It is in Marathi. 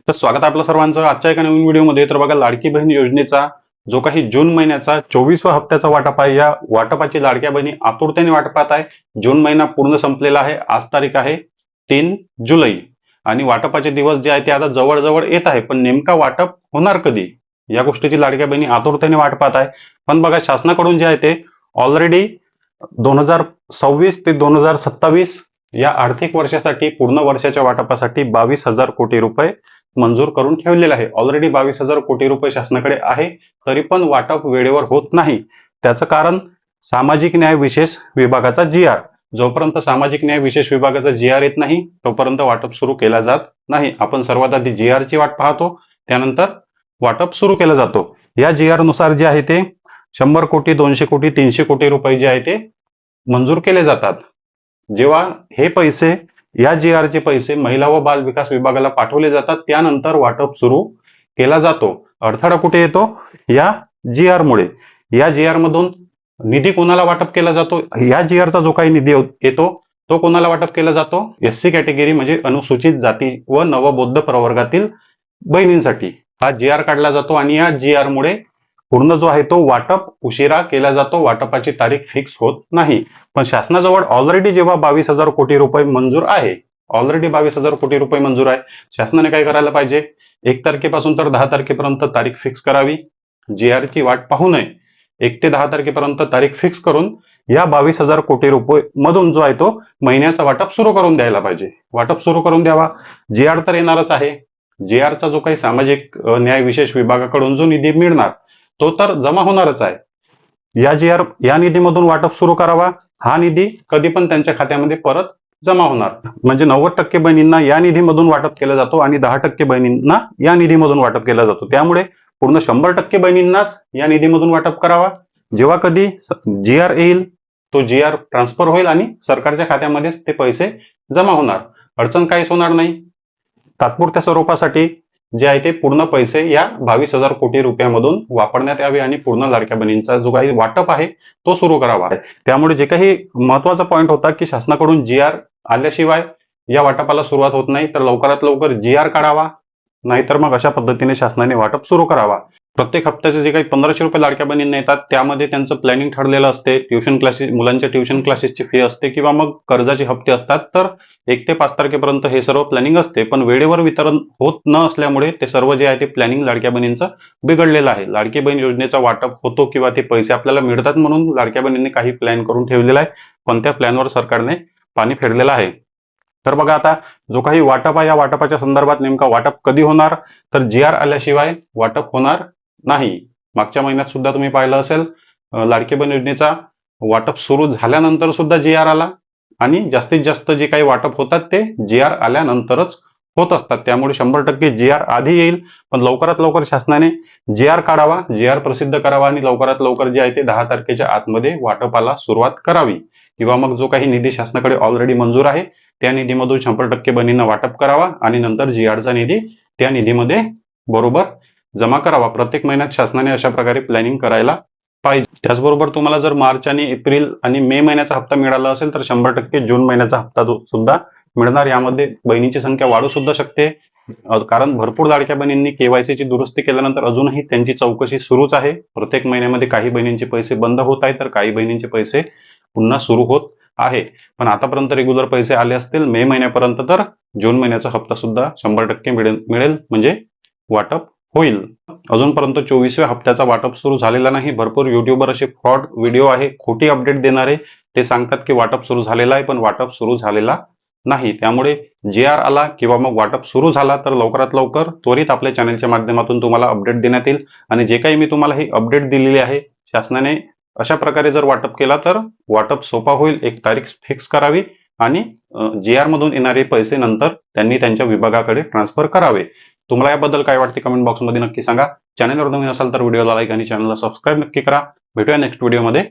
तर स्वागत आहे आपल्या सर्वांचं आजच्या एका नवीन व्हिडिओमध्ये। तर बघा, लाडकी बहीण योजनेचा जो काही जून महिन्याचा 24व्या हप्त्याचा वाटप आहे, या वाटपाची लाडक्या बहिणी आतुरतेने वाट पाहत आहे। जून महिना पूर्ण संपलेला आहे। आज तारीख आहे 3 जुलै आणि वाटपाचे दिवस जे आहे ते आता जवळ येत आहे। पण नेमका वाटप होणार कधी, या गोष्टीची लाडक्या बहिणी आतुरतेने वाट पाहत आहे। पण बघा, शासनाकडून जे आहे ते ऑलरेडी 2026 ते 2027 या आर्थिक वर्षासाठी पूर्ण वर्षाच्या वाटपासाठी 22,000 कोटी रुपये मंजूर करून ठेवलेले आहे। ऑलरेडी 22,000 कोटी रुपये शासनाकडे आहे, तरी पण वाटप वेळेवर होत नाही। त्याचं कारण सामाजिक न्याय विशेष विभागाचा GR। जोपर्यंत सामाजिक न्याय विशेष विभागाचा GR येत नाही तोपर्यंत वाटप सुरू केला जात नाही। आपण सर्वात आधी GR ची वाट पाहतो, त्यानंतर वाटप सुरू केलं जातो। या GR नुसार जे आहे ते 100 कोटी, 200 कोटी, 300 कोटी रुपये जे आहे ते मंजूर केले जातात। जेव्हा हे पैसे, या GR चे पैसे महिला व बाल विकास विभागाला पाठवले जातात, त्यानंतर वाटप सुरू केला जातो। अडथळा कुठे येतो? या GR मुळे। या GR मधून निधी कोणाला वाटप केला जातो? या GR चा जो काही निधी येतो तो कोणाला वाटप केला जातो? SC कॅटेगरी म्हणजे अनुसूचित जाती व नवबौद्ध प्रवर्गातील बहिणींसाठी हा GR काढला जातो। आणि या GR मुळे पूर्ण जो आहे तो वाटप उशिरा केला जातो, वाटपाची तारीख फिक्स होत नाही। पण शासनाजवळ ऑलरेडी जेव्हा 22,000 कोटी रुपये मंजूर आहे, ऑलरेडी 22,000 कोटी रुपये मंजूर आहे, शासनाने काय करायला पाहिजे? 1 तारखेपासून तर 10 तारखेपर्यंत तारीख फिक्स करावी। GR ची वाट पाहू नये। 1 ते 10 तारखेपर्यंत तारीख फिक्स करून या 22,000 कोटी रुपये मधून जो आहे तो महिन्याचा वाटप सुरू करून द्यायला पाहिजे। वाटप सुरू करून द्यावा। GR तर येणारच आहे। GR चा जो काही सामाजिक न्याय विशेष विभागाकडून जो निधी मिळणार तो तर जमा होणारच आहे। या निधीमधून वाटप सुरू करावा। हा निधी कधी पण त्यांच्या खात्यामध्ये परत जमा होणार। म्हणजे 90% बहिणींना या निधीमधून वाटप केला जातो आणि 10% बहिणींना या निधीमधून वाटप केला जातो। त्यामुळे पूर्ण 100% बहिणींनाच या निधीमधून वाटप करावा। जेव्हा कधी GR येईल तो GR ट्रान्सफर होईल आणि सरकारच्या खात्यामध्ये ते पैसे जमा होणार। अडचण काहीच होणार नाही। तात्पुरत्या स्वरूपासाठी जे आहे ते पूर्ण पैसे या 22,000 कोटी रुपयामधून वापरण्यात यावे आणि पूर्ण लाडक्या बहिणींचा जो काही वाटप आहे तो सुरू करावा। त्यामुळे जे काही महत्वाचा पॉइंट होता की शासनाकडून GR आल्याशिवाय या वाटपाला सुरुवात होत नाही, तर लवकरात लवकर GR काढावा, नाहीतर मग अशा पद्धतीने शासनाने वाटप सुरू करावा। प्रत्येक हप्त्याचे जे काही 1,500 रुपये लाडक्या बहिणींना येतात त्यामध्ये त्यांचं प्लॅनिंग ठरलेलं असते। ट्युशन क्लासेस, मुलांच्या ट्युशन क्लासेसची फी असते किंवा मग कर्जाचे हप्ते असतात। तर 1 ते 5 तारखेपर्यंत हे सर्व प्लॅनिंग असते, पण वेळेवर वितरण होत न असल्यामुळे ते सर्व जे आहे ते प्लॅनिंग लाडक्या बहिणींचं बिघडलेलं आहे। लाडकी बहीण योजनेचा वाटप होतो किंवा ते पैसे आपल्याला मिळतात म्हणून लाडक्या बहिणींनी काही प्लॅन करून ठेवलेला आहे, पण त्या प्लॅनवर सरकारने पाणी फेरलेलं आहे। तर बघा, आता जो काही वाटप आहे या वाटपाच्या संदर्भात नेमका वाटप कधी होणार, तर GR आल्याशिवाय वाटप होणार नाही। मागच्या महिन्यात सुद्धा तुम्ही पाहिलं असेल, लाडकी बहीण योजनेचा वाटप सुरू झाल्यानंतर सुद्धा GR आला आणि जास्तीत जास्त जे काही वाटप होतात ते GR आल्यानंतरच होत असतात। त्यामुळे 100% GR आधी येईल, पण लवकरात लवकर शासनाने GR काढावा, GR प्रसिद्ध करावा आणि लवकरात लवकर जे आहे ते 10 तारखेच्या आतमध्ये वाटपाला सुरुवात करावी। किंवा मग जो काही निधी शासनाकडे ऑलरेडी मंजूर आहे त्या निधीमधून 100% बहिणींना वाटप करावा आणि नंतर GR चा निधी त्या निधीमध्ये बरोबर जमा करावा। प्रत्येक महिन्यात शासनाने अशा प्रकारे प्लॅनिंग करायला पाहिजे। त्याचबरोबर तुम्हाला जर मार्च आणि एप्रिल आणि मे महिन्याचा हप्ता मिळाला असेल तर 100% जून महिन्याचा हप्ता सुद्धा मिळणार। यामध्ये बहिणींची संख्या वाढू सुद्धा शकते, कारण भरपूर लाडक्या बहिणींनी KYC ची दुरुस्ती केल्यानंतर अजूनही त्यांची चौकशी सुरूच आहे। प्रत्येक महिन्यामध्ये काही बहिणींचे पैसे बंद होत आहेत तर काही बहिणींचे पैसे पुन्हा सुरू होत आहे। पण आतापर्यंत रेग्युलर पैसे आले असतील मे महिन्यापर्यंत, तर जून महिन्याचा हप्ता सुद्धा 100% मिळेल म्हणजे वाटप होईल। अजूनपर्यंत 24व्या हप्त्याचा वाटप सुरू झालेला नाही। भरपूर युट्यूबर असे फ्रॉड व्हिडिओ आहे, खोटी अपडेट देणारे, ते सांगतात की वाटप सुरू झालेला आहे, पण वाटप सुरू झालेला नाही। त्यामुळे GR आला किंवा मग वाटप सुरू झाला तर लवकरात लवकर त्वरित आपल्या चॅनलच्या माध्यमातून तुम्हाला अपडेट देण्यात येईल। आणि जे काही मी तुम्हाला ही अपडेट दिलेली आहे, शासनाने अशा प्रकारे जर वाटप केला तर वाटप सोपा होईल। एक तारीख फिक्स करावी आणि GR मधून येणारे पैसे नंतर त्यांनी त्यांच्या विभागाकडे ट्रान्सफर करावे। तुम्हाला याबद्दल काय वाटते कमेंट बॉक्समध्ये नक्की सांगा। चॅनलवर नवीन असाल तर व्हिडिओला लाईक आणि चॅनलला सबस्क्राईब नक्की करा। भेटूया नेक्स्ट व्हिडिओमध्ये।